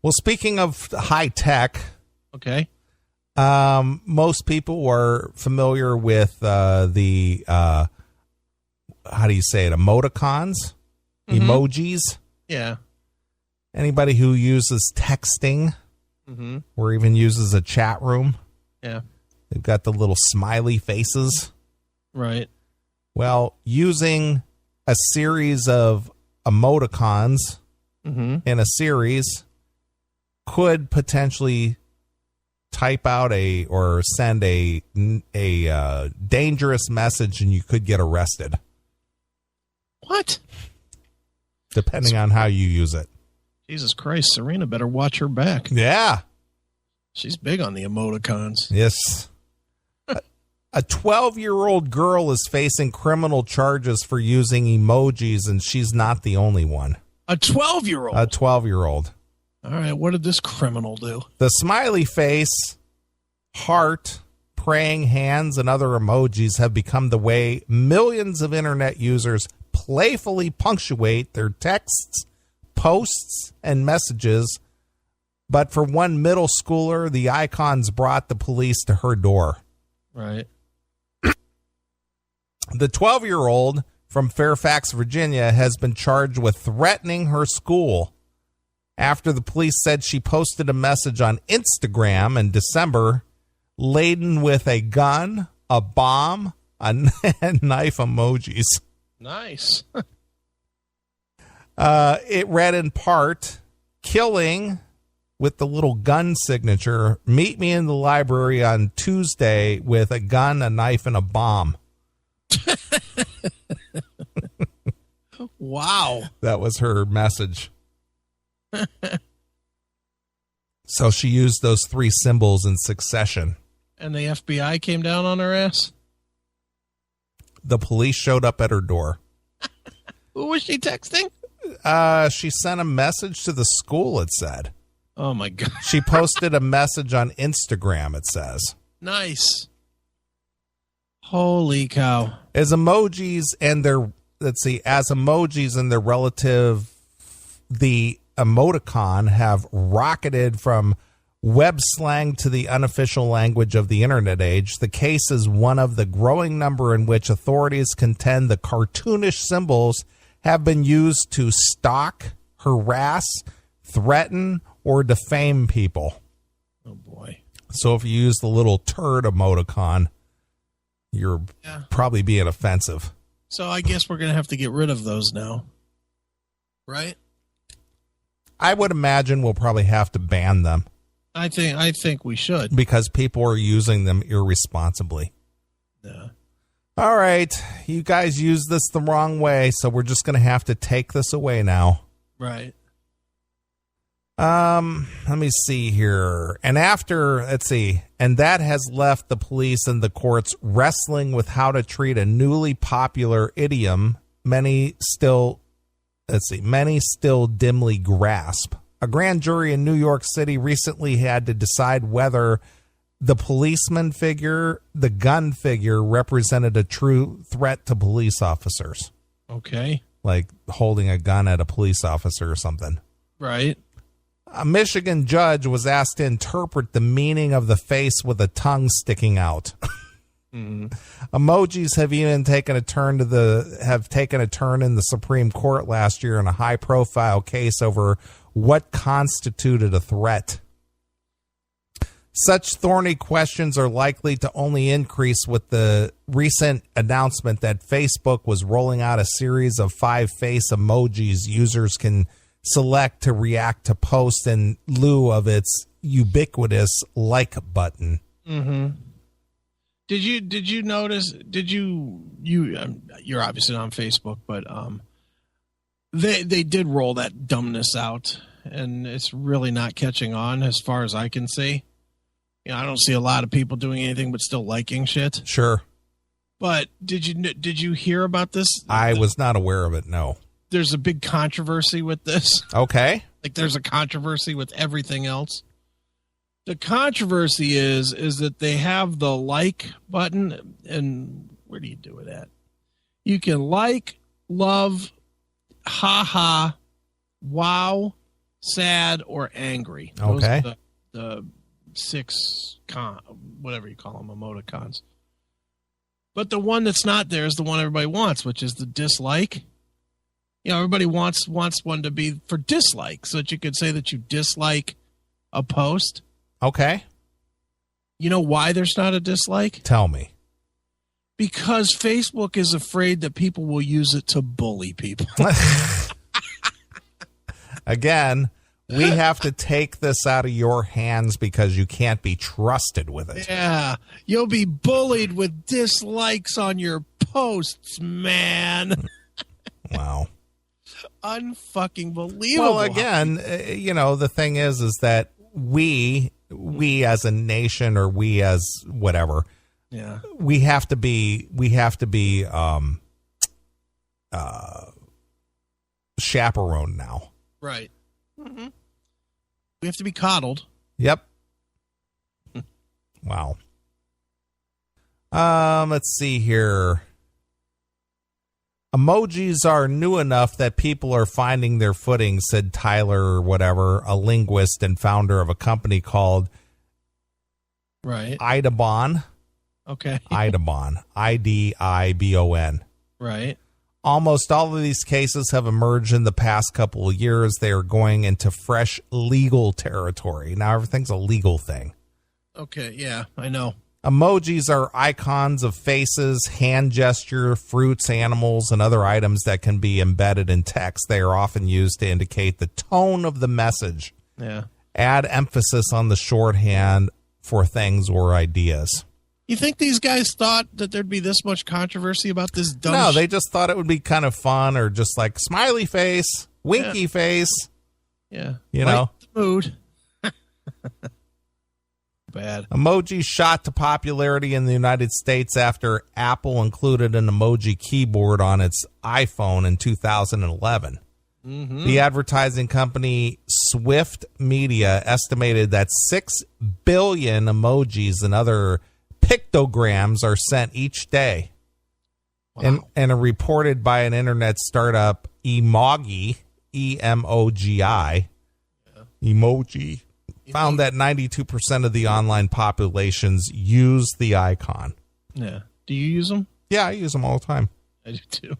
Well, speaking of high tech, Okay. most people are familiar with the how do you say it? Emoticons, emojis. Yeah. Anybody who uses texting or even uses a chat room, Yeah. they've got the little smiley faces. Right. Well, using a series of emoticons in a series could potentially type out or send a dangerous message, and you could get arrested. What? Depending on how you use it. Jesus Christ, Serena better watch her back. Yeah. She's big on the emoticons. Yes. A 12-year-old girl is facing criminal charges for using emojis, and she's not the only one. A 12-year-old? A 12-year-old. All right, what did this criminal do? The smiley face, heart, praying hands, and other emojis have become the way millions of internet users playfully punctuate their texts, posts, and messages. But for one middle schooler, the icons brought the police to her door. Right. The 12-year-old from Fairfax, Virginia, has been charged with threatening her school after the police said she posted a message on Instagram in December laden with a gun, a bomb, and knife emojis. Nice. It read in part, killing with the little gun signature, meet me in the library on Tuesday with a gun, a knife, and a bomb. Wow. That was her message. So she used those three symbols in succession. And the FBI came down on her ass? The police showed up at her door. Who was she texting? She sent a message to the school, it said. Oh, my God. She posted a message on Instagram, it says. Nice. Holy cow. As emojis and their relative, the emoticon have rocketed from web slang to the unofficial language of the internet age. The case is one of the growing number in which authorities contend the cartoonish symbols have been used to stalk, harass, threaten, or defame people. Oh, boy. So if you use the little turd emoticon, you're probably being offensive. So I guess we're going to have to get rid of those now. Right? I would imagine we'll probably have to ban them. I think we should. Because people are using them irresponsibly. Yeah. All right. You guys use this the wrong way, so we're just going to have to take this away now. Right. Let me see here. And that has left the police and the courts wrestling with how to treat a newly popular idiom many still dimly grasp. A grand jury in New York City recently had to decide whether the policeman figure, the gun figure, represented a true threat to police officers. Okay. Like holding a gun at a police officer or something. Right. A Michigan judge was asked to interpret the meaning of the face with a tongue sticking out. Emojis have even taken a turn in the Supreme Court last year in a high-profile case over what constituted a threat. Such thorny questions are likely to only increase with the recent announcement that Facebook was rolling out a series of 5 face emojis users can select to react to posts in lieu of its ubiquitous like button. Mm-hmm. Did you notice? You're obviously not on Facebook, but they did roll that dumbness out, and it's really not catching on as far as I can see. You know, I don't see a lot of people doing anything but still liking shit. Sure. But did you hear about this? I was not aware of it. No. There's a big controversy with this. Okay. Like there's a controversy with everything else. The controversy is that they have the like button, and where do you do it at? You can like, love, haha, wow, sad, or angry. Those Okay. are the 6 whatever you call them, emoticons. But the one that's not there is the one everybody wants, which is the dislike. Everybody wants one to be for dislike, so that you could say that you dislike a post. Okay. You know why there's not a dislike? Tell me. Because Facebook is afraid that people will use it to bully people. Again, we have to take this out of your hands because you can't be trusted with it. Yeah, you'll be bullied with dislikes on your posts, man. Wow. Unfucking believable. Well, again, the thing is that we as a nation, or we as whatever, yeah, we have to be chaperoned now. Right. Mm-hmm. We have to be coddled. Yep. Wow. Let's see here. Emojis are new enough that people are finding their footing, said Tyler or whatever, a linguist and founder of a company called Idabon. Okay. Idabon. IDIBON. Right. Almost all of these cases have emerged in the past couple of years. They are going into fresh legal territory. Now everything's a legal thing. Okay, yeah, I know. Emojis are icons of faces, hand gesture, fruits, animals, and other items that can be embedded in text. They are often used to indicate the tone of the message. Yeah. Add emphasis on the shorthand for things or ideas. You think these guys thought that there'd be this much controversy about this dumb No, they just thought it would be kind of fun, or just like smiley face, winky face. Yeah. You know. The mood. Bad. Emoji shot to popularity in the United States after Apple included an emoji keyboard on its iPhone in 2011. Mm-hmm. The advertising company Swift Media estimated that 6 billion emojis and other pictograms are sent each day. Wow. And reported by an internet startup, Emoji, E-M-O-G-I, Emoji, found that 92% of the online populations use the icon. Yeah. Do you use them? Yeah, I use them all the time. I do too.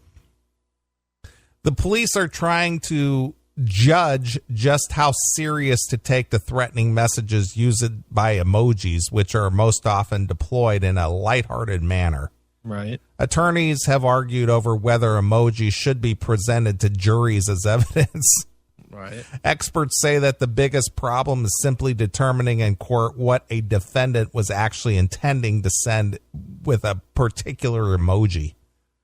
The police are trying to judge just how serious to take the threatening messages used by emojis, which are most often deployed in a lighthearted manner. Right. Attorneys have argued over whether emojis should be presented to juries as evidence. Right. Experts say that the biggest problem is simply determining in court what a defendant was actually intending to send with a particular emoji.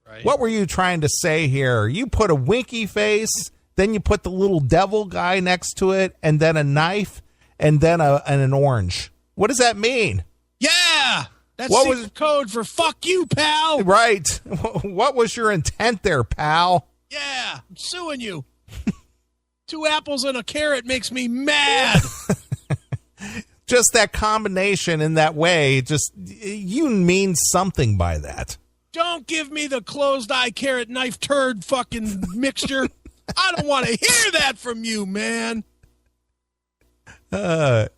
Right. What were you trying to say here? You put a winky face, then you put the little devil guy next to it, and then a knife, and then an orange. What does that mean? Yeah! That's secret code for fuck you, pal! Right. What was your intent there, pal? Yeah, I'm suing you. 2 apples and a carrot makes me mad. Just that combination in that way, just you mean something by that. Don't give me the closed eye carrot knife turd fucking mixture. I don't want to hear that from you, man.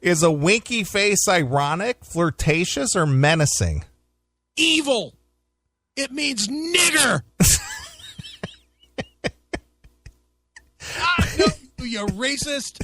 Is a winky face ironic, flirtatious, or menacing? Evil. It means nigger. I know you racist.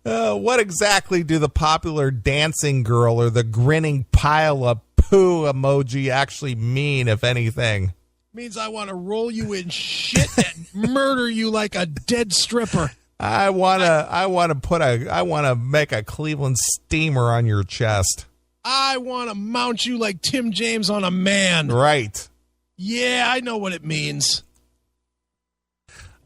What exactly do the popular dancing girl or the grinning pile of poo emoji actually mean, if anything? Means I want to roll you in shit and murder you like a dead stripper. I want to make a Cleveland steamer on your chest. I want to mount you like Tim James on a man. Right. Yeah, I know what it means.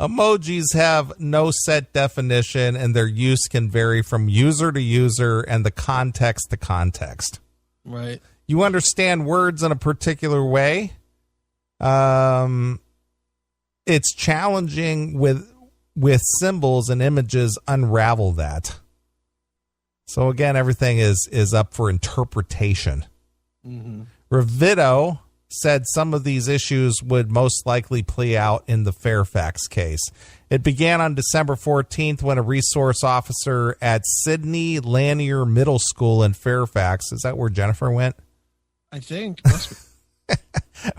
Emojis have no set definition, and their use can vary from user to user and the context to context. Right. You understand words in a particular way. It's challenging with symbols and images unravel that. So again, everything is up for interpretation. Mm-hmm. Revito, said some of these issues would most likely play out in the Fairfax case. It began on December 14th when a resource officer at Sidney Lanier Middle School in Fairfax, is that where Jennifer went? I think. Must be.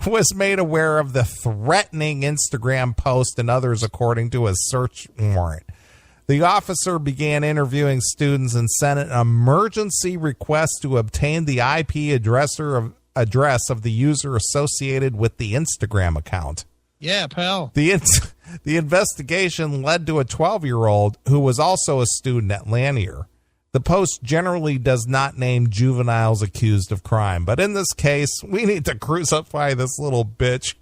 Was made aware of the threatening Instagram post and others according to a search warrant. The officer began interviewing students and sent an emergency request to obtain the IP address of the user associated with the Instagram account. Yeah, pal. The investigation led to a 12-year-old who was also a student at Lanier. The post generally does not name juveniles accused of crime, but in this case, we need to crucify this little bitch.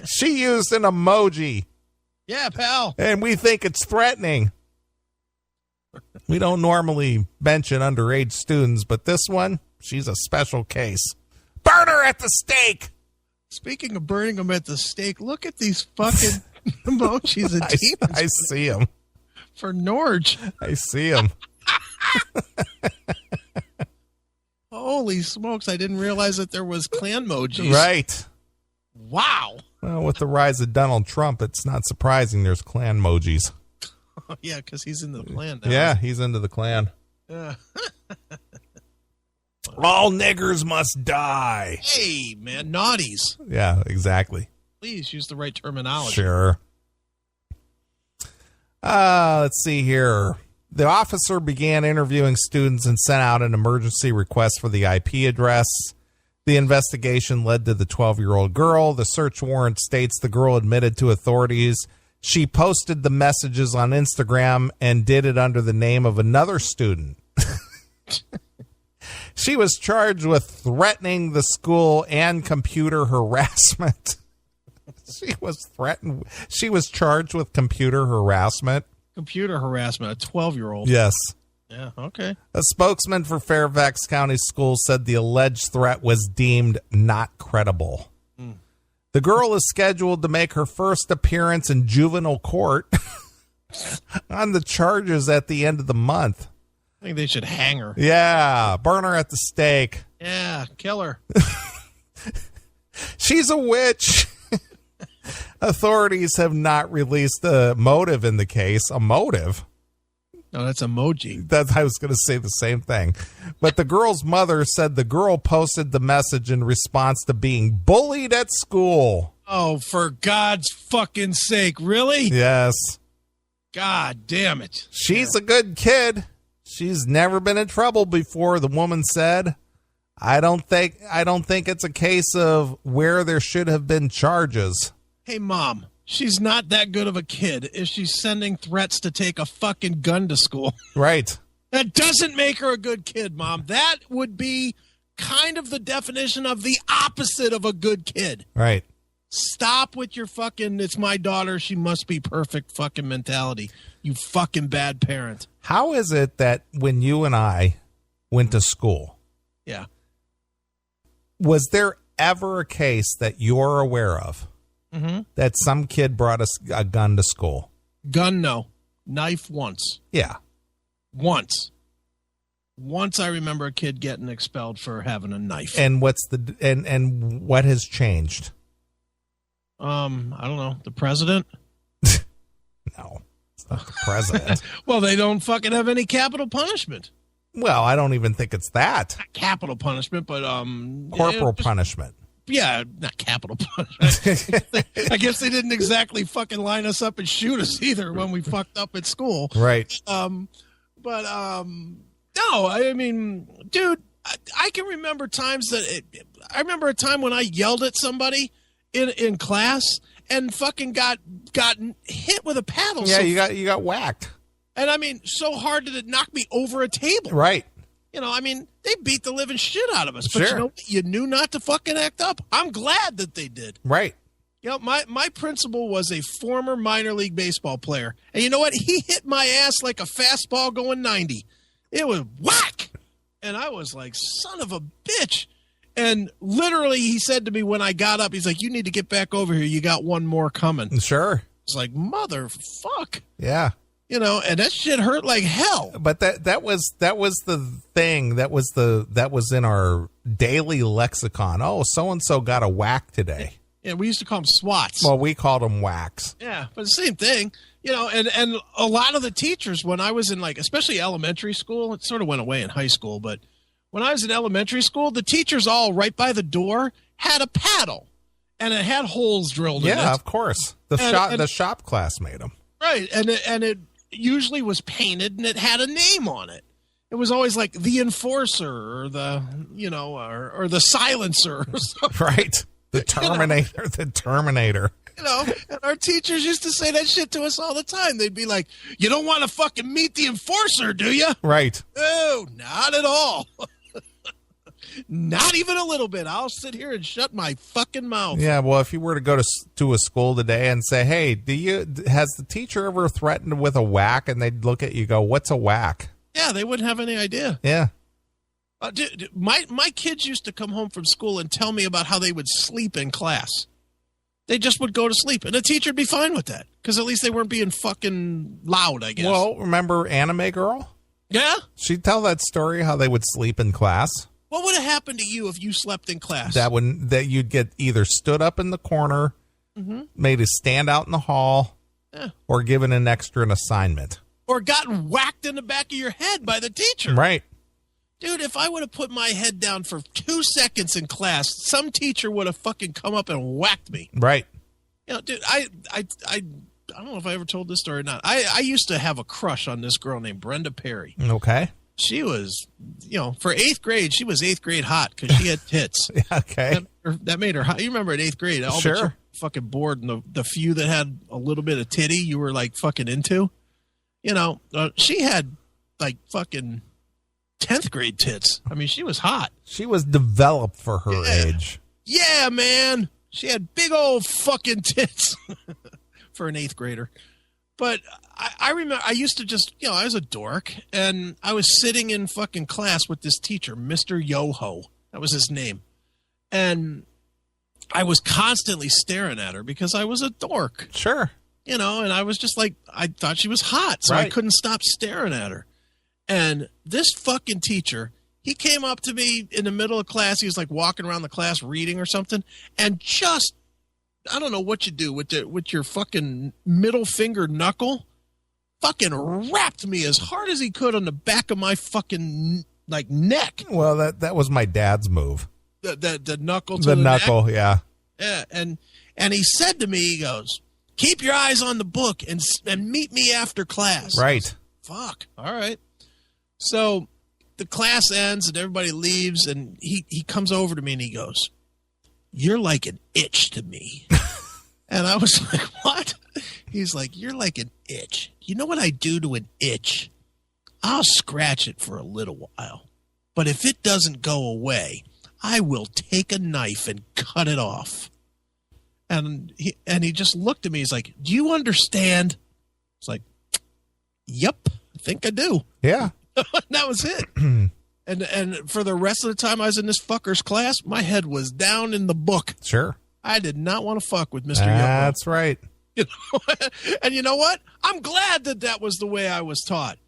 She used an emoji. Yeah, pal. And we think it's threatening. We don't normally mention underage students, but this one, she's a special case. Burn her at the stake. Speaking of burning them at the stake, look at these fucking emojis and demons. I see them. For Norge. I see them. Holy smokes, I didn't realize that there was clan emojis. Right. Wow. Well, with the rise of Donald Trump, it's not surprising there's clan emojis. Yeah, because he's in the clan now. Yeah, he's into the clan. Yeah. All niggers must die. Hey, man, naughties. Yeah, exactly. Please use the right terminology. Sure. Let's see here. The officer began interviewing students and sent out an emergency request for the IP address. The investigation led to the 12-year-old girl. The search warrant states the girl admitted to authorities she posted the messages on Instagram and did it under the name of another student. She was charged with threatening the school and computer harassment. She was charged with computer harassment. Computer harassment, a 12-year-old. Yes. Yeah, okay. A spokesman for Fairfax County Schools said the alleged threat was deemed not credible. The girl is scheduled to make her first appearance in juvenile court on the charges at the end of the month. I think they should hang her. Yeah, burn her at the stake. Yeah, kill her. She's a witch. Authorities have not released a motive in the case. A motive? No, that's emoji. I was going to say the same thing. But the girl's mother said the girl posted the message in response to being bullied at school. Oh, for God's fucking sake. Really? Yes. God damn it. She's a good kid. She's never been in trouble before, the woman said. I don't think it's a case of where there should have been charges. Hey, Mom. She's not that good of a kid if she's sending threats to take a fucking gun to school. Right. That doesn't make her a good kid, Mom. That would be kind of the definition of the opposite of a good kid. Right. Stop with your fucking, it's my daughter, she must be perfect fucking mentality. You fucking bad parent. How is it that when you and I went to school, yeah, was there ever a case that you're aware of that some kid brought a gun to school? Gun, no. Knife, once. Yeah. Once I remember a kid getting expelled for having a knife. And and what has changed? I don't know. The president? No, it's not the president. Well, they don't fucking have any capital punishment. Well, I don't even think it's that. Not capital punishment, but corporal punishment. Yeah, not capital punishment. I guess they didn't exactly fucking line us up and shoot us either when we fucked up at school. Right. No, I mean, dude, I can remember times that I remember a time when I yelled at somebody in class and fucking got hit with a paddle. Yeah, you got whacked. And I mean, so hard that it knocked me over a table. Right. You know, I mean, they beat the living shit out of us. But sure. you know what? You knew not to fucking act up. I'm glad that they did. Right. You know, my principal was a former minor league baseball player. And you know what? He hit my ass like a fastball going 90. It was whack. And I was like, son of a bitch. And literally he said to me when I got up, he's like, you need to get back over here. You got one more coming. Sure. It's like, motherfuck. Yeah. And that shit hurt like hell. But that was the thing. That was in our daily lexicon. Oh, so and so got a whack today. Yeah, we used to call them swats. Well, we called them whacks. Yeah, but the same thing. And a lot of the teachers, when I was in, like, especially elementary school, it sort of went away in high school, but when I was in elementary school, the teachers all right by the door had a paddle, and it had holes drilled in it. Yeah, of course. The shop class made them. Right, and it usually was painted, and it had a name on it. It was always like the Enforcer or the, or the Silencer or something. Right. The Terminator, the Terminator. And our teachers used to say that shit to us all the time. They'd be like, "You don't want to fucking meet the Enforcer, do you?" Right. No, not at all. Not even a little bit. I'll sit here and shut my fucking mouth. Yeah, well, if you were to go to a school today and say, "Hey, has the teacher ever threatened with a whack?" and they'd look at you, go, "What's a whack?" Yeah, they wouldn't have any idea. Yeah. Dude, my kids used to come home from school and tell me about how they would sleep in class. They just would go to sleep, and the teacher would be fine with that because at least they weren't being fucking loud, I guess. Well, remember Anime Girl? Yeah? She'd tell that story how they would sleep in class. What would have happened to you if you slept in class? That you'd get either stood up in the corner, made to stand out in the hall, or given an extra assignment. Or gotten whacked in the back of your head by the teacher. Right. Dude, if I would have put my head down for 2 seconds in class, some teacher would have fucking come up and whacked me. Right. Dude, I don't know if I ever told this story or not. I used to have a crush on this girl named Brenda Perry. Okay. She was, for 8th grade, she was 8th grade hot because she had tits. Okay. That made her hot. You remember in 8th grade, all sure. the fucking bored, and the few that had a little bit of titty you were like fucking into. She had like fucking 10th grade tits. I mean, she was hot. She was developed for her age. Yeah, man. She had big old fucking tits for an 8th grader. But I remember I used to just, I was a dork, and I was sitting in fucking class with this teacher, Mr. Yoho. That was his name. And I was constantly staring at her because I was a dork. Sure. And I was just like, I thought she was hot, so I couldn't stop staring at her. And this fucking teacher, he came up to me in the middle of class. He was like walking around the class reading or something, and just, I don't know what you do with your fucking middle finger knuckle, fucking wrapped me as hard as he could on the back of my fucking like neck. Well, that was my dad's move. The knuckle to the knuckle, neck. yeah. Yeah, and he said to me, he goes, "Keep your eyes on the book and meet me after class." Right. Fuck. All right. So the class ends and everybody leaves, and he comes over to me and he goes, "You're like an itch to me." And I was like, "What?" He's like, "You're like an itch. You know what I do to an itch? I'll scratch it for a little while. But if it doesn't go away, I will take a knife and cut it off." And he just looked at me. He's like, "Do you understand?" It's like, "Yep, I think I do." Yeah. That was it. And for the rest of the time I was in this fucker's class, my head was down in the book. Sure. I did not want to fuck with Mr. Young. That's right. And you know what? I'm glad that was the way I was taught.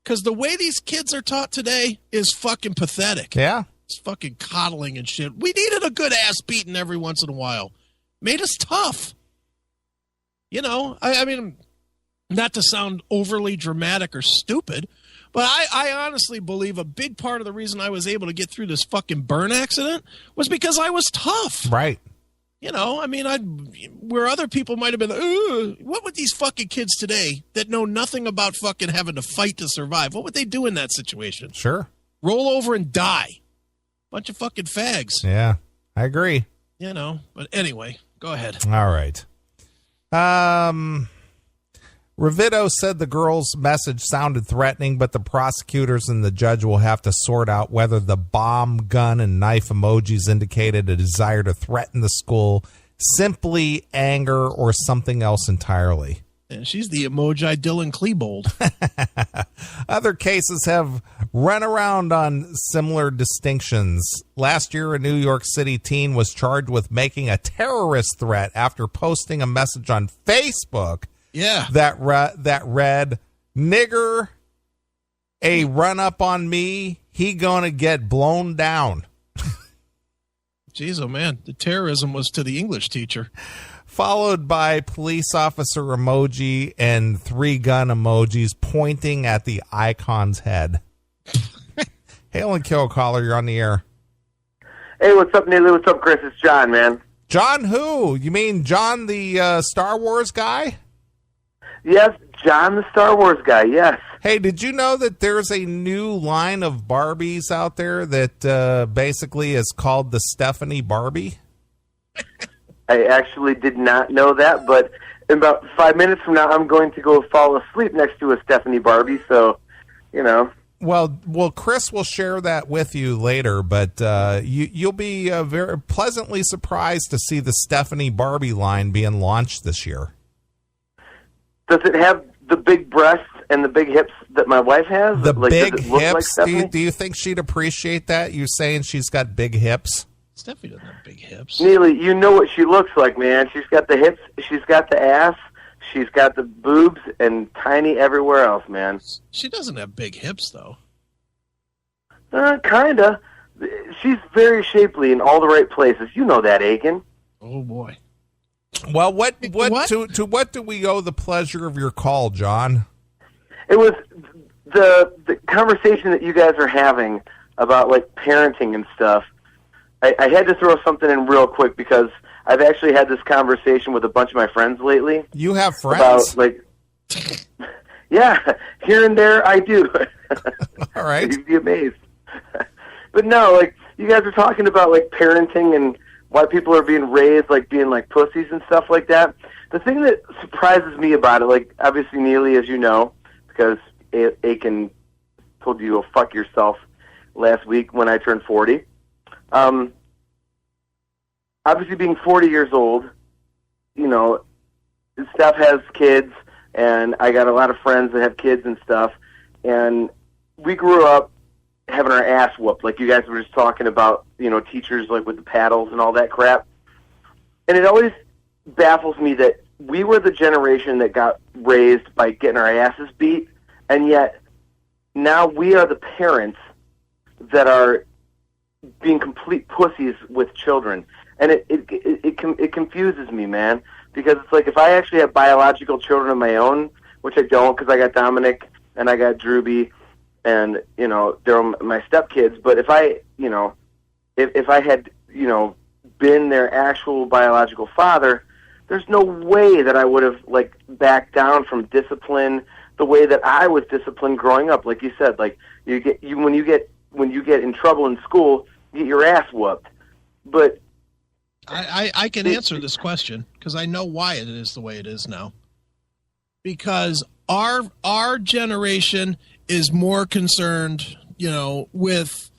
Because the way these kids are taught today is fucking pathetic. Yeah. It's fucking coddling and shit. We needed a good ass beating every once in a while. Made us tough. I mean, not to sound overly dramatic or stupid, but I honestly believe a big part of the reason I was able to get through this fucking burn accident was because I was tough. Right. I mean, where other people might have been, what would these fucking kids today that know nothing about fucking having to fight to survive, what would they do in that situation? Sure. Roll over and die. Bunch of fucking fags. Yeah, I agree. But anyway, go ahead. All right. Revito said the girl's message sounded threatening, but the prosecutors and the judge will have to sort out whether the bomb, gun, and knife emojis indicated a desire to threaten the school, simply anger, or something else entirely. Yeah, she's the emoji Dylan Klebold. Other cases have run around on similar distinctions. Last year, a New York City teen was charged with making a terrorist threat after posting a message on Facebook that read, nigger, a run up on me, he gonna get blown down. Jeez, oh man, the terrorism was to the English teacher. Followed by police officer emoji and 3 gun emojis pointing at the icon's head. Hail and kill caller, you're on the air. Hey, what's up, Neely? What's up, Chris? It's John, man. John who? You mean John the Star Wars guy? Yes, John the Star Wars guy, yes. Hey, did you know that there's a new line of Barbies out there that basically is called the Stephanie Barbie? I actually did not know that, but in about 5 minutes from now, I'm going to go fall asleep next to a Stephanie Barbie, so, you know. Well, Chris will share that with you later, but you'll be very pleasantly surprised to see the Stephanie Barbie line being launched this year. Does it have the big breasts and the big hips that my wife has? The like, big does it look hips? Like do you think she'd appreciate that? You saying she's got big hips? Stephanie doesn't have big hips. Neely, you know what she looks like, man. She's got the hips, she's got the ass, she's got the boobs, and tiny everywhere else, man. She doesn't have big hips, though. Kinda. She's very shapely in all the right places. You know that, Aiken. Oh, boy. Well, what? To what do we owe the pleasure of your call, John? It was the conversation that you guys are having about, like, parenting and stuff. I had to throw something in real quick because I've actually had this conversation with a bunch of my friends lately. You have friends? About, like, yeah, here and there I do. All right. You'd be amazed. But no, like, you guys are talking about, like, parenting and why people are being raised, like, being, like, pussies and stuff like that. The thing that surprises me about it, like, obviously, Neely, as you know, because Aiken told you to go fuck yourself last week when I turned 40. Obviously, being 40 years old, you know, Steph has kids, and I got a lot of friends that have kids and stuff, and we grew up having our ass whooped, like you guys were just talking about, you know, teachers, like, with the paddles and all that crap. And it always baffles me that we were the generation that got raised by getting our asses beat, and yet now we are the parents that are being complete pussies with children. And it confuses me, man, because it's like if I actually have biological children of my own, which I don't because I got Dominic and I got Drewby, and, you know, they're my stepkids, but if I, you know, if I had, you know, been their actual biological father, there's no way that I would have, like, backed down from discipline the way that I was disciplined growing up. Like you said, like, when you get in trouble in school, you get your ass whooped. But I can answer this question because I know why it is the way it is now. Because our generation is more concerned, you know, with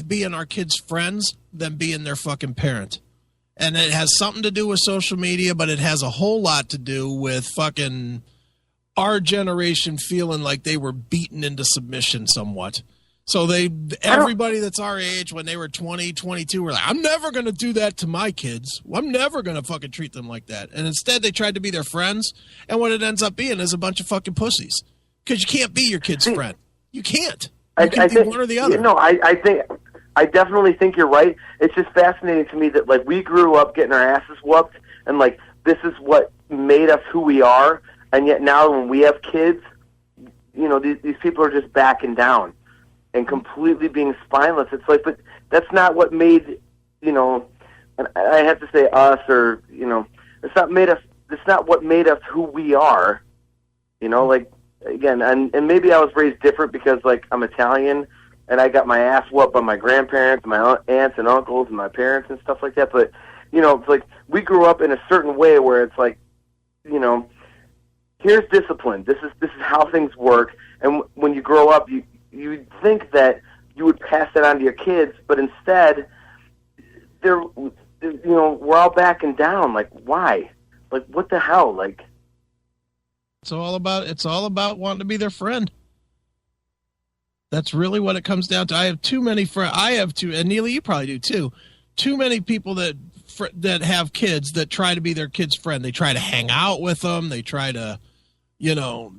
being our kids' friends than being their fucking parent. And it has something to do with social media, but it has a whole lot to do with fucking our generation feeling like they were beaten into submission somewhat. So everybody that's our age when they were 20, 22 were like, I'm never going to do that to my kids. I'm never going to fucking treat them like that. And instead they tried to be their friends. And what it ends up being is a bunch of fucking pussies. Because you can't be your kid's friend. You can't. You can be one or the other. No, I definitely think you're right. It's just fascinating to me that, like, we grew up getting our asses whooped, and, like, this is what made us who we are, and yet now when we have kids, you know, these people are just backing down and completely being spineless. It's like, but that's not what made, you know, and I have to say us, or, you know, it's not what made us who we are, you know, like, again, and maybe I was raised different because, like, I'm Italian, and I got my ass whooped by my grandparents, my aunts and uncles, and my parents and stuff like that. But, you know, it's like we grew up in a certain way where it's like, you know, here's discipline. This is how things work. And when you grow up, you think that you would pass that on to your kids, but instead, you know, we're all backing down. Like, why? Like, what the hell? Like, it's all about wanting to be their friend. That's really what it comes down to. I have too many friends. And Neely, you probably do too. Too many people that have kids that try to be their kid's friend. They try to hang out with them. They try to, you know,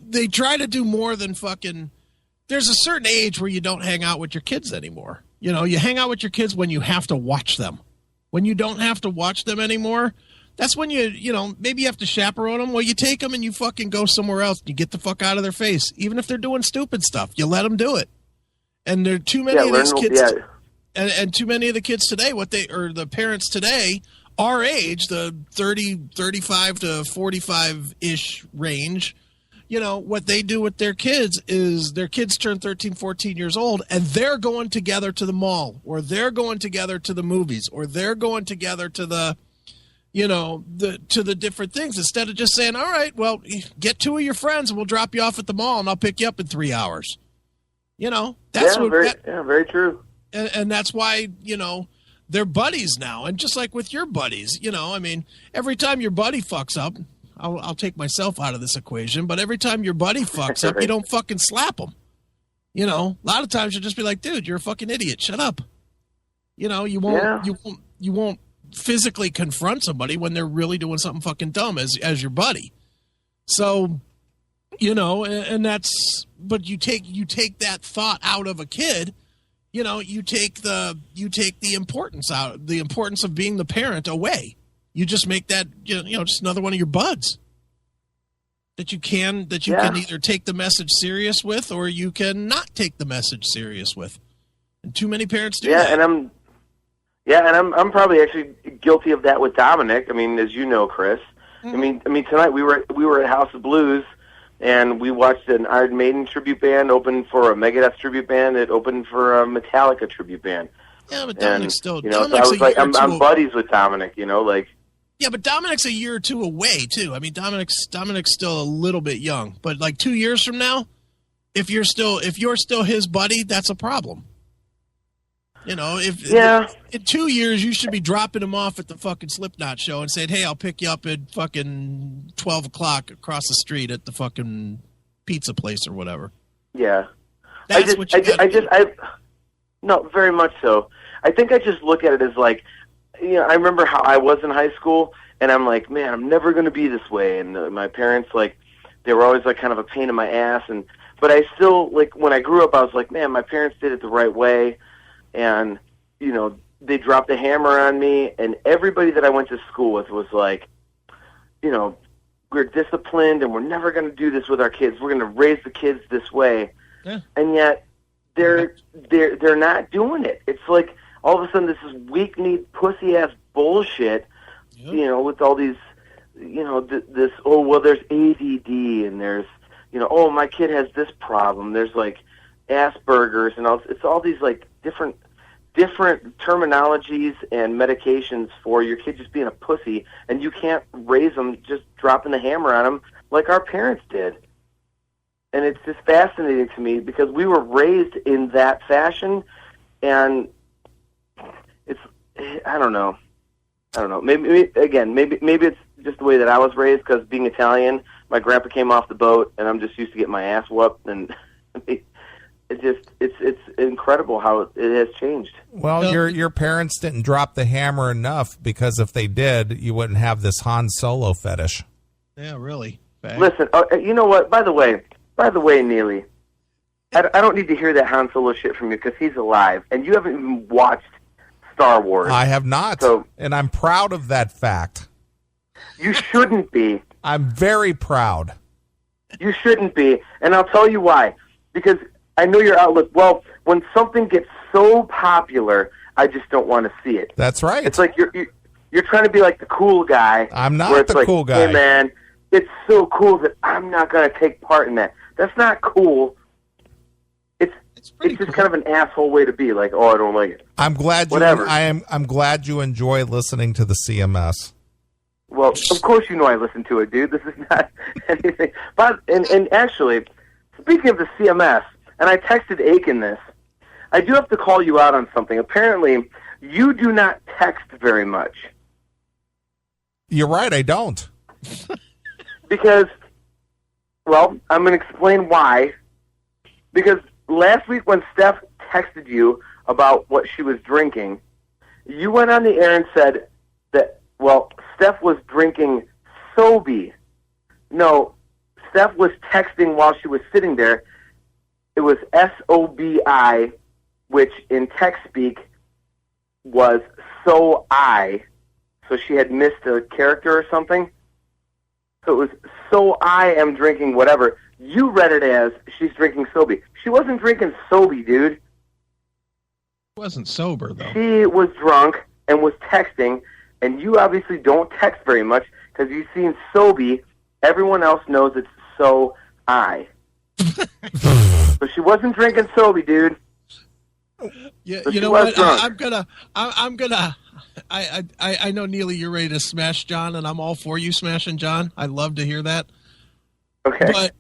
they try to do more than fucking. There's a certain age where you don't hang out with your kids anymore. You know, you hang out with your kids when you have to watch them. When you don't have to watch them anymore, that's when you know, maybe you have to chaperone them. Well, you take them and you fucking go somewhere else. You get the fuck out of their face. Even if they're doing stupid stuff, you let them do it. And there are too many of these kids, and too many of the kids today, the parents today, our age, the 35 to 45-ish range, you know, what they do with their kids is their kids turn 13, 14 years old, and they're going together to the mall, or they're going together to the movies, or they're going together to the, you know, to the different things, instead of just saying, all right, well, get 2 of your friends and we'll drop you off at the mall and I'll pick you up in 3 hours. You know, that's very true. And that's why, you know, they're buddies now. And just like with your buddies, you know, I mean, every time your buddy fucks up, I'll take myself out of this equation, but every time your buddy fucks up, you don't fucking slap him. You know, a lot of times you'll just be like, dude, you're a fucking idiot. Shut up. You know, you won't physically confront somebody when they're really doing something fucking dumb as your buddy. So, you know, and that's, but you take that thought out of a kid, you know, you take the importance out, the importance of being the parent away. You just make that, you know, just another one of your buds that you can either take the message serious with, or you can not take the message serious with. And too many parents do that. And I'm probably actually guilty of that with Dominic. I mean, as you know, Chris. Mm-hmm. I mean, tonight we were at House of Blues, and we watched an Iron Maiden tribute band open for a Megadeth tribute band. It opened for a Metallica tribute band. Yeah, but Dominic's still, you know, so I was like, I'm buddies with Dominic. You know, like. Yeah, but Dominic's a year or two away too. I mean, Dominic's still a little bit young, but like 2 years from now, if you're still his buddy, that's a problem. You know, in 2 years you should be dropping him off at the fucking Slipknot show and saying, "Hey, I'll pick you up at fucking 12 o'clock across the street at the fucking pizza place or whatever." Yeah, no, very much so. I think I just look at it as like, you know, I remember how I was in high school, and I'm like, man, I'm never going to be this way. And my parents, like, they were always like kind of a pain in my ass. But I still, like, when I grew up, I was like, man, my parents did it the right way. And, you know, they dropped the hammer on me. And everybody that I went to school with was like, you know, we're disciplined and we're never going to do this with our kids. We're going to raise the kids this way. Yeah. And yet they're not doing it. It's like, all of a sudden, this is weak-kneed, pussy-ass bullshit, you know, with all these, you know, this, oh, well, there's ADD, and there's, you know, oh, my kid has this problem. There's, like, Asperger's, and all. It's all these, like, different terminologies and medications for your kid just being a pussy, and you can't raise them just dropping the hammer on them like our parents did. And it's just fascinating to me because we were raised in that fashion, and I don't know. Maybe it's just the way that I was raised, because being Italian, my grandpa came off the boat, and I'm just used to getting my ass whooped, and it's incredible how it has changed. Well, your parents didn't drop the hammer enough, because if they did, you wouldn't have this Han Solo fetish. Yeah, really. Bang. Listen, you know what? By the way, Neely, I don't need to hear that Han Solo shit from you, because he's alive, and you haven't even watched Star Wars. I have not, and I'm proud of that fact. You shouldn't be. I'm very proud. You shouldn't be, and I'll tell you why. Because I know your outlook. Well, when something gets so popular, I just don't want to see it. That's right. It's like you're trying to be like the cool guy. I'm not the cool guy. Hey, man, it's so cool that I'm not going to take part in that. That's not cool. It's just kind of an asshole way to be, like, oh, I don't like it. I'm glad I'm glad you enjoy listening to the CMS. Well, of course you know I listen to it, dude. This is not anything. But and actually, speaking of the CMS, and I texted Aiken this, I do have to call you out on something. Apparently, you do not text very much. You're right, I don't. Because, well, I'm going to explain why. Because last week when Steph texted you about what she was drinking, you went on the air and said that, well, Steph was drinking Sobe. No, Steph was texting while she was sitting there. It was SOBI, which in text speak was so I. So she had missed a character or something. So it was so I am drinking whatever. You read it as she's drinking Sobe. She wasn't drinking Sobe, dude. She wasn't sober, though. She was drunk and was texting, and you obviously don't text very much because you've seen Sobe. Everyone else knows it's so I. So she wasn't drinking Sobe, dude. Yeah, So you know what? I'm gonna. I know, Neely, you're ready to smash John, and I'm all for you smashing John. I love to hear that. Okay. But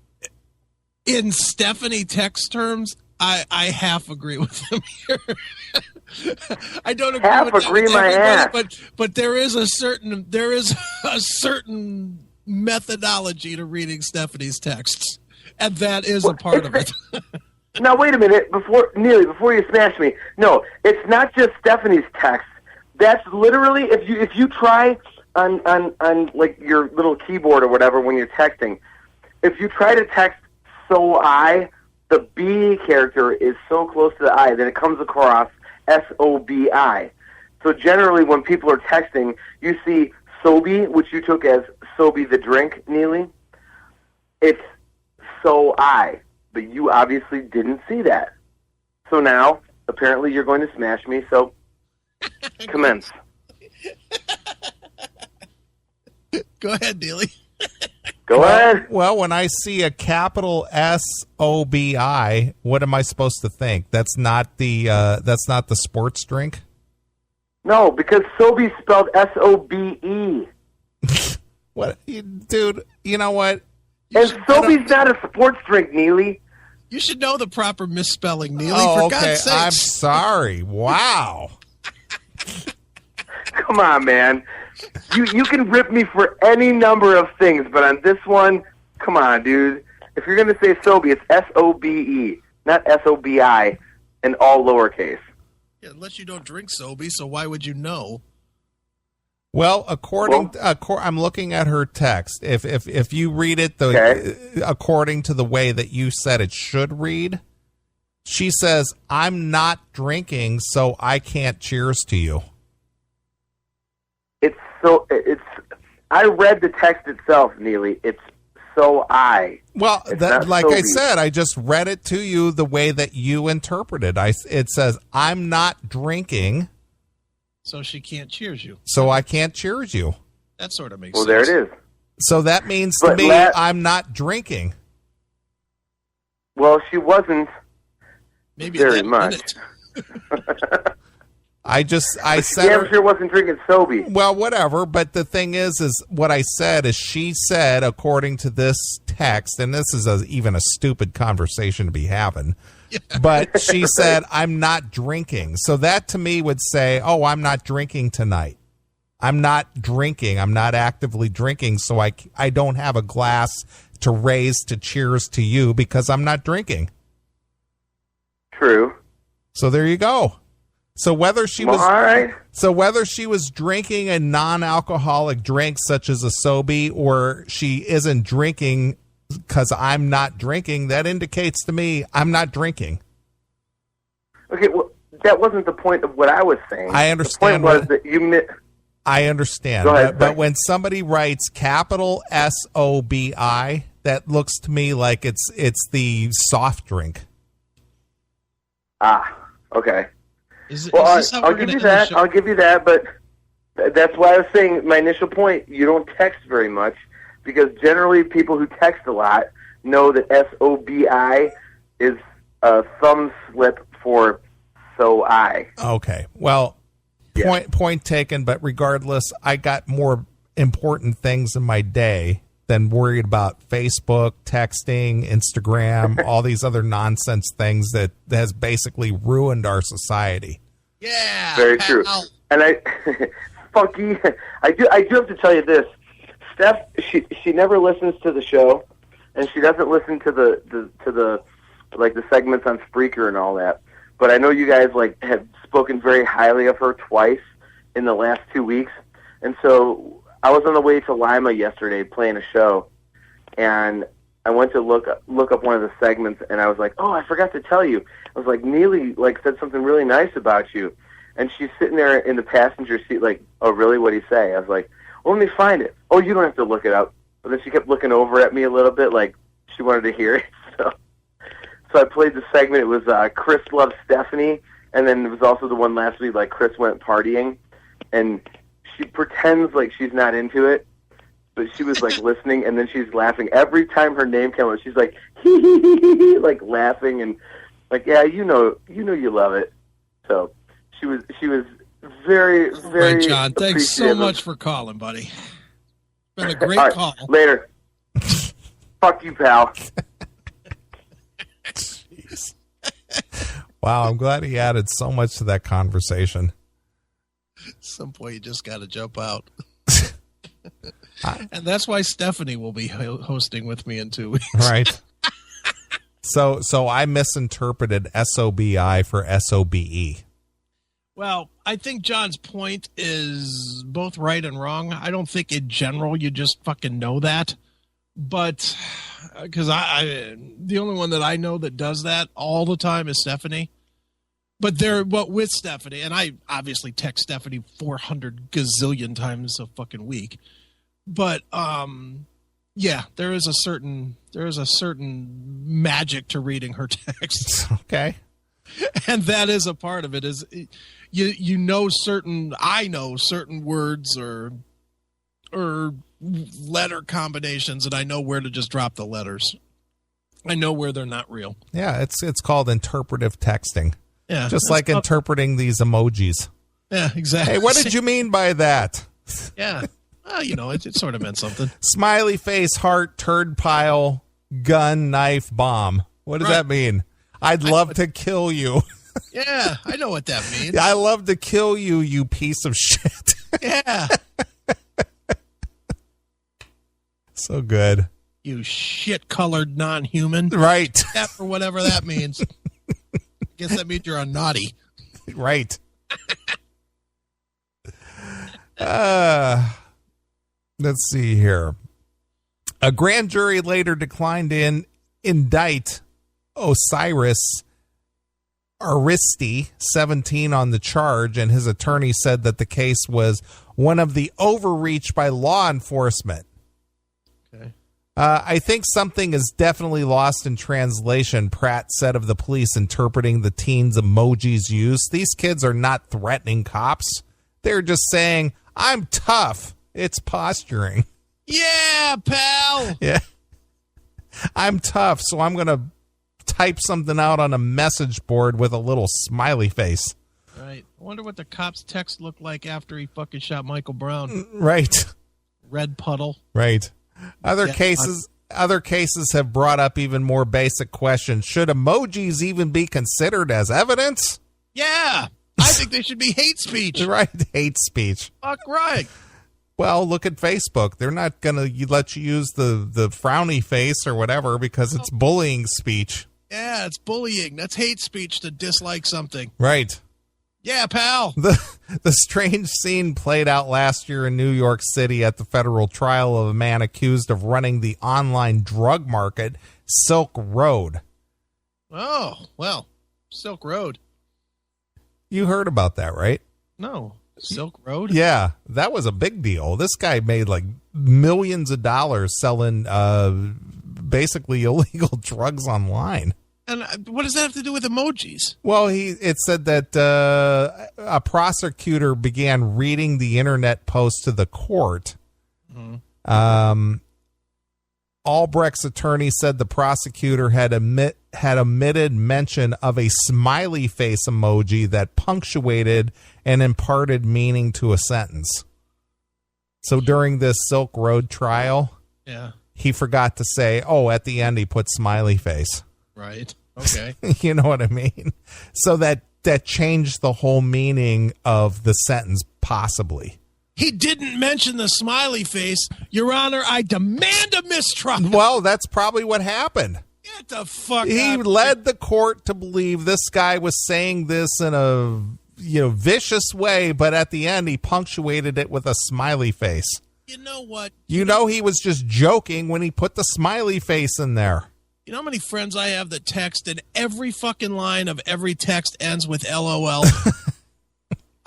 in Stephanie text terms, I half agree with him here. I don't agree Half with agree my everybody, ass. but there is a certain methodology to reading Stephanie's texts, and that is a part of it. Now wait a minute, before you smash me. No, it's not just Stephanie's text. That's literally if you try on like your little keyboard or whatever when you're texting, if you try to text so I, the B character is so close to the I that it comes across SOBI. So generally when people are texting, you see Sobe, which you took as Sobe the drink, Neely. It's so I. But you obviously didn't see that. So now, apparently you're going to smash me, so commence. Go ahead, Neely. Go ahead. Well, when I see a capital SOBI, what am I supposed to think? That's not the sports drink? No, because Sobe spelled SOBE. What, dude, you know what? And Sobe's not a sports drink, Neely. You should know the proper misspelling, Neely, Oh, for okay. God's sakes. I'm sorry. Wow. Come on, man. You can rip me for any number of things, but on this one, come on, dude. If you're going to say Sobe, it's SOBE, not SOBI, and all lowercase. Yeah, unless you don't drink Sobe, so why would you know? Well, I'm looking at her text. If you read it according to the way that you said it should read, she says, "I'm not drinking, so I can't cheers to you." I read the text itself, Neely. It's so I. Well, like Sobe. I said, I just read it to you the way that you interpreted. It says, "I'm not drinking." So she can't cheers you. So I can't cheers you. That sort of makes Well, sense. there it is. So that means to me, I'm not drinking. Well, she wasn't Maybe very much. I said damn her, sure wasn't drinking Sobe. well, whatever. But the thing is what I said is she said, according to this text, and this is even a stupid conversation to be having. But she said, "I'm not drinking." So that to me would say, "Oh, I'm not drinking tonight. I'm not drinking. I'm not actively drinking. So I don't have a glass to raise to cheers to you because I'm not drinking." True. So there you go. So whether she Well, was all right. So whether she was drinking a non-alcoholic drink such as a Sobe or she isn't drinking because I'm not drinking, that indicates to me I'm not drinking. Okay, well, that wasn't the point of what I was saying. I understand. The point was that you I understand. Go ahead, but when somebody writes capital SOBI, that looks to me like it's the soft drink. Okay. Well, I'll give you that. I'll give you that, but that's why I was saying my initial point, you don't text very much because generally people who text a lot know that SOBI is a thumb slip for so I. Okay. Well, point taken, but regardless, I got more important things in my day than worried about Facebook, texting, Instagram, all these other nonsense things that has basically ruined our society. Yeah. Very true. And Funky, I do have to tell you this. Steph, she never listens to the show, and she doesn't listen to the like the segments on Spreaker and all that. But I know you guys have spoken very highly of her twice in the last 2 weeks, and so I was on the way to Lima yesterday playing a show, and I went to look up one of the segments, and I was like, oh, I forgot to tell you. I was like, Neely said something really nice about you. And she's sitting there in the passenger seat like, oh, really? What'd he say? I was like, well, let me find it. Oh, you don't have to look it up. But then she kept looking over at me a little bit like she wanted to hear it. So I played the segment. It was Chris loves Stephanie, and then it was also the one last week, like Chris went partying, and she pretends like she's not into it, but she was like listening, and then she's laughing every time her name came up. She's like hee hee hee hee, hee, like laughing and like, yeah, you know you love it. So she was very very. Right, John. Thanks so much for calling, buddy. Been a great right, call. Later. Fuck you, pal. Jeez. Wow, I'm glad he added so much to that conversation. At some point, you just got to jump out. And that's why Stephanie will be hosting with me in 2 weeks. Right. So I misinterpreted SOBI for SOBE. Well, I think John's point is both right and wrong. I don't think in general you just fucking know that. But because I the only one that I know that does that all the time is Stephanie. But with Stephanie, and I obviously text Stephanie 400 gazillion times a fucking week. But yeah, there is a certain magic to reading her texts. Okay. And that is a part of it. Is I know certain words or letter combinations, and I know where to just drop the letters. I know where they're not real. Yeah, it's called interpretive texting. Yeah, just like interpreting these emojis. Yeah, exactly. Hey, what did you mean by that? Yeah, well, it sort of meant something. Smiley face, heart, turd pile, gun, knife, bomb. What does that mean? I'd love to kill you. Yeah, I know what that means. I love to kill you, you piece of shit. Yeah. So good. You shit-colored non-human. Right. Yeah, for whatever that means. I guess that means you're a naughty. Right. Let's see here. A grand jury later declined to indict Osiris Aristi, 17, on the charge, and his attorney said that the case was one of the overreach by law enforcement. Okay. I think something is definitely lost in translation, Pratt said of the police interpreting the teens' emojis used. These kids are not threatening cops. They're just saying, I'm tough. It's posturing. Yeah, pal. Yeah. I'm tough, so I'm going to type something out on a message board with a little smiley face. Right. I wonder what the cop's text looked like after he fucking shot Michael Brown. Right. Red puddle. Right. Other cases have brought up even more basic questions. Should emojis even be considered as evidence? Yeah. I think they should be hate speech. Right. Hate speech. Fuck right. Well, look at Facebook. They're not going to let you use the frowny face or whatever because it's bullying speech. Yeah, it's bullying. That's hate speech to dislike something. Right. Yeah, pal. The strange scene played out last year in New York City at the federal trial of a man accused of running the online drug market, Silk Road. Oh, well, Silk Road. You heard about that, right? No. Silk Road? Yeah, that was a big deal. This guy made like millions of dollars selling basically illegal drugs online. And what does that have to do with emojis? Well, it said that a prosecutor began reading the internet post to the court. Mm-hmm. Albrecht's attorney said the prosecutor had omitted mention of a smiley face emoji that punctuated and imparted meaning to a sentence. So during this Silk Road trial, he forgot to say, at the end he put smiley face. Right. Okay. You know what I mean? So that changed the whole meaning of the sentence, possibly. He didn't mention the smiley face. Your Honor, I demand a mistrial. Well, that's probably what happened. Get the fuck out. He led the court to believe this guy was saying this in a vicious way, but at the end he punctuated it with a smiley face. You know what? You know he was just joking when he put the smiley face in there. You know how many friends I have that text and every fucking line of every text ends with LOL?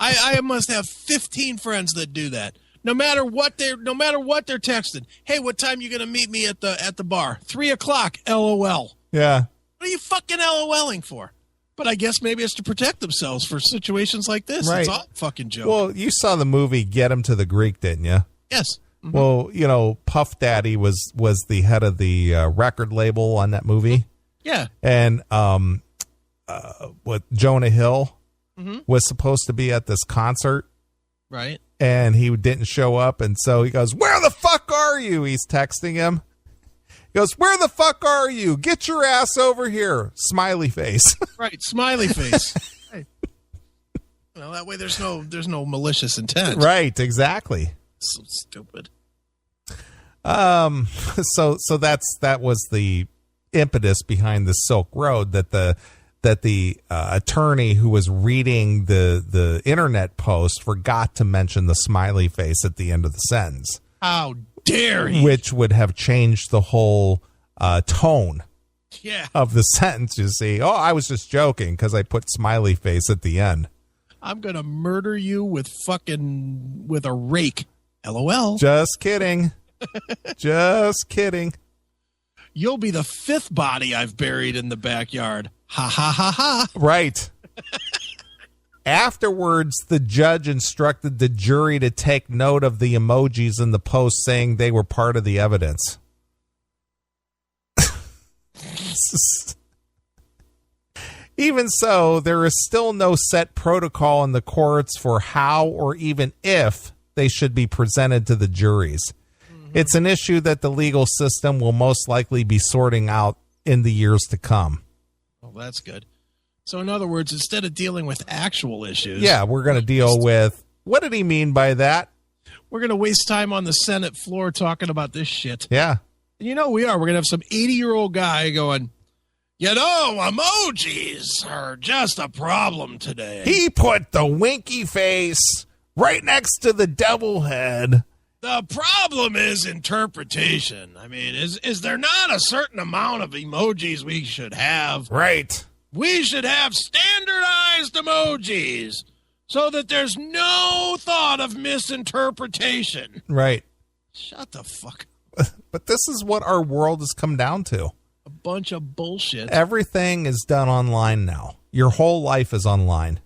I must have 15 friends that do that. No matter what they're texting. Hey, what time you gonna meet me at the bar? 3:00. LOL. Yeah. What are you fucking LOLing for? But I guess maybe it's to protect themselves for situations like this. Right. It's all a fucking joke. Well, you saw the movie Get Him to the Greek, didn't you? Yes. Mm-hmm. Well, you know, Puff Daddy was the head of the record label on that movie. Yeah. And what Jonah Hill was supposed to be at this concert. Right. And he didn't show up. And so he goes, "Where the fuck are you?" He's texting him. He goes, "Where the fuck are you? Get your ass over here." Smiley face. Right. Smiley face. Right. Well, that way there's no malicious intent. Right. Exactly. So stupid. So that was the impetus behind the Silk Road, that the attorney who was reading the internet post forgot to mention the smiley face at the end of the sentence. How dare he? Which would have changed the whole tone of the sentence. You see, I was just joking because I put smiley face at the end. I'm gonna murder you with a rake. LOL. Just kidding. Just kidding. You'll be the 5th body I've buried in the backyard. Ha ha ha ha. Right. Afterwards, the judge instructed the jury to take note of the emojis in the post, saying they were part of the evidence. Even so, there is still no set protocol in the courts for how or even if they should be presented to the juries. It's an issue that the legal system will most likely be sorting out in the years to come. Well, that's good. So in other words, instead of dealing with actual issues. Yeah, we're going to deal with, what did he mean by that? We're going to waste time on the Senate floor talking about this shit. Yeah. And you know we are. We're going to have some 80-year-old guy going, emojis are just a problem today. He put the winky face right next to the devil head. The problem is interpretation. I mean, is there not a certain amount of emojis we should have? Right. We should have standardized emojis so that there's no thought of misinterpretation. Right. Shut the fuck up. But this is what our world has come down to. A bunch of bullshit. Everything is done online now. Your whole life is online.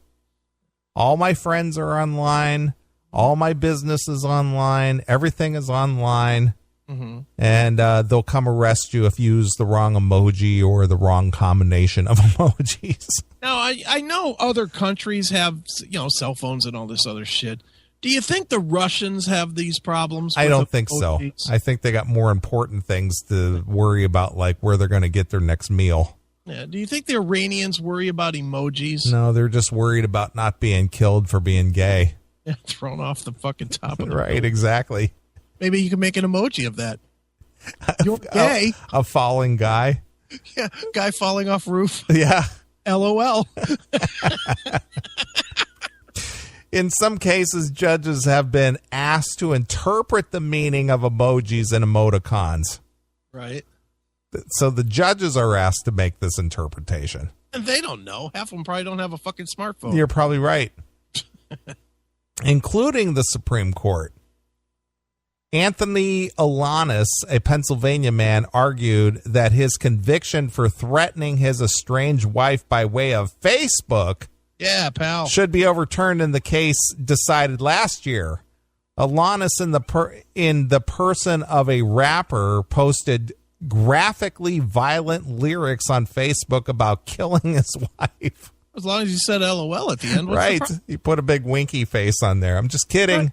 All my friends are online. All my business is online. Everything is online. Mm-hmm. And they'll come arrest you if you use the wrong emoji or the wrong combination of emojis. Now, I know other countries have, cell phones and all this other shit. Do you think the Russians have these problems? I don't think so. I think they got more important things to worry about, like where they're going to get their next meal. Yeah. Do you think the Iranians worry about emojis? No, they're just worried about not being killed for being gay. Yeah, thrown off the fucking top of the Right, building. Exactly. Maybe you can make an emoji of that. You're gay. A falling guy. Yeah, guy falling off roof. Yeah. LOL. In some cases, judges have been asked to interpret the meaning of emojis and emoticons. Right. So the judges are asked to make this interpretation. And they don't know. Half of them probably don't have a fucking smartphone. You're probably right. Including the Supreme Court. Anthony Alanis, a Pennsylvania man, argued that his conviction for threatening his estranged wife by way of Facebook should be overturned in the case decided last year. Alanis, in the person of a rapper, posted graphically violent lyrics on Facebook about killing his wife. As long as you said LOL at the end. Right. You put a big winky face on there. I'm just kidding. Right.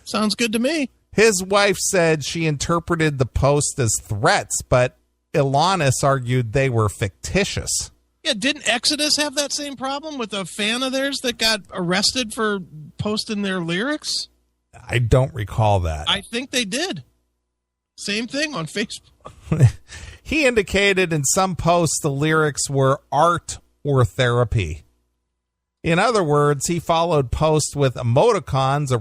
Sounds good to me. His wife said she interpreted the post as threats, but Alanis argued they were fictitious. Yeah, didn't Exodus have that same problem with a fan of theirs that got arrested for posting their lyrics? I don't recall that. I think they did. Same thing on Facebook. He indicated in some posts the lyrics were art or therapy. In other words, he followed posts with emoticons,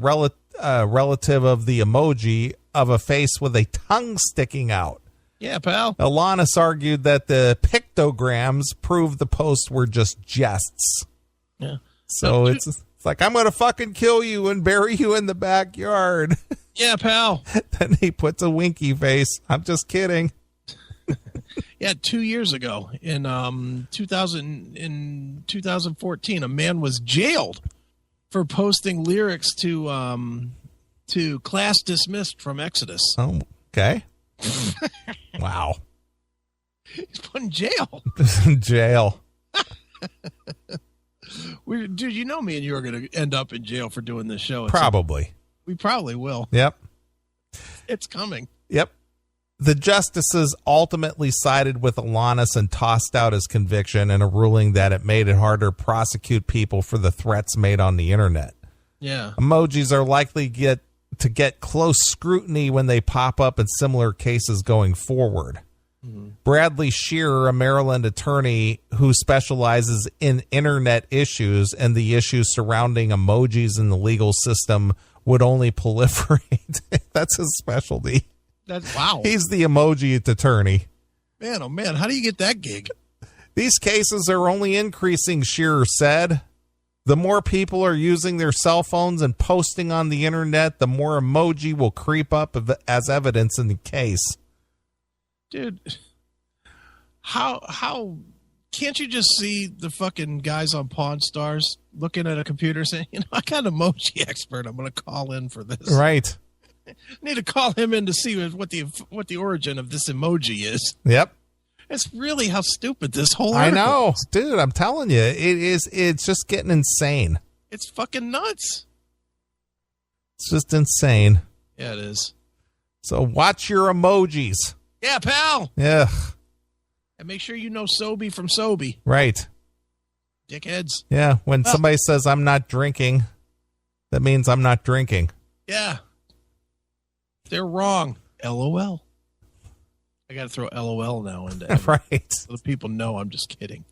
a relative of the emoji of a face with a tongue sticking out. Yeah, pal. Alanis argued that the pictograms proved the posts were just jests. Yeah. So it's like, I'm going to fucking kill you and bury you in the backyard. Yeah, pal. Then he puts a winky face. I'm just kidding. Yeah, 2 years ago in 2014, a man was jailed for posting lyrics to Class Dismissed from Exodus. Oh, okay. Wow. He's put in jail. Jail. Dude, you know me and you are going to end up in jail for doing this show. Probably. We probably will. Yep. It's coming. Yep. The justices ultimately sided with Alanis and tossed out his conviction in a ruling that it made it harder to prosecute people for the threats made on the internet. Yeah. Emojis are likely to get close scrutiny when they pop up in similar cases going forward. Mm-hmm. Bradley Shearer, a Maryland attorney who specializes in internet issues and the issues surrounding emojis in the legal system, would only proliferate. That's his specialty. Wow. He's the emoji attorney. Man, oh man, how do you get that gig? These cases are only increasing, Shearer said. The more people are using their cell phones and posting on the internet, the more emoji will creep up as evidence in the case. Dude, how can't you just see the fucking guys on Pawn Stars looking at a computer saying, I got an emoji expert. I'm going to call in for this. Right. I need to call him in to see what the origin of this emoji is. Yep. That's really how stupid this whole article I know. is. Dude, I'm telling you, it's just getting insane. It's fucking nuts. It's just insane. Yeah, it is. So watch your emojis. Yeah, pal. Yeah. And make sure you know Sobe from Sobe. Right. Dickheads. Yeah. When somebody says I'm not drinking, that means I'm not drinking. Yeah. They're wrong. LOL. I got to throw LOL now into everything. Right. So the people know I'm just kidding.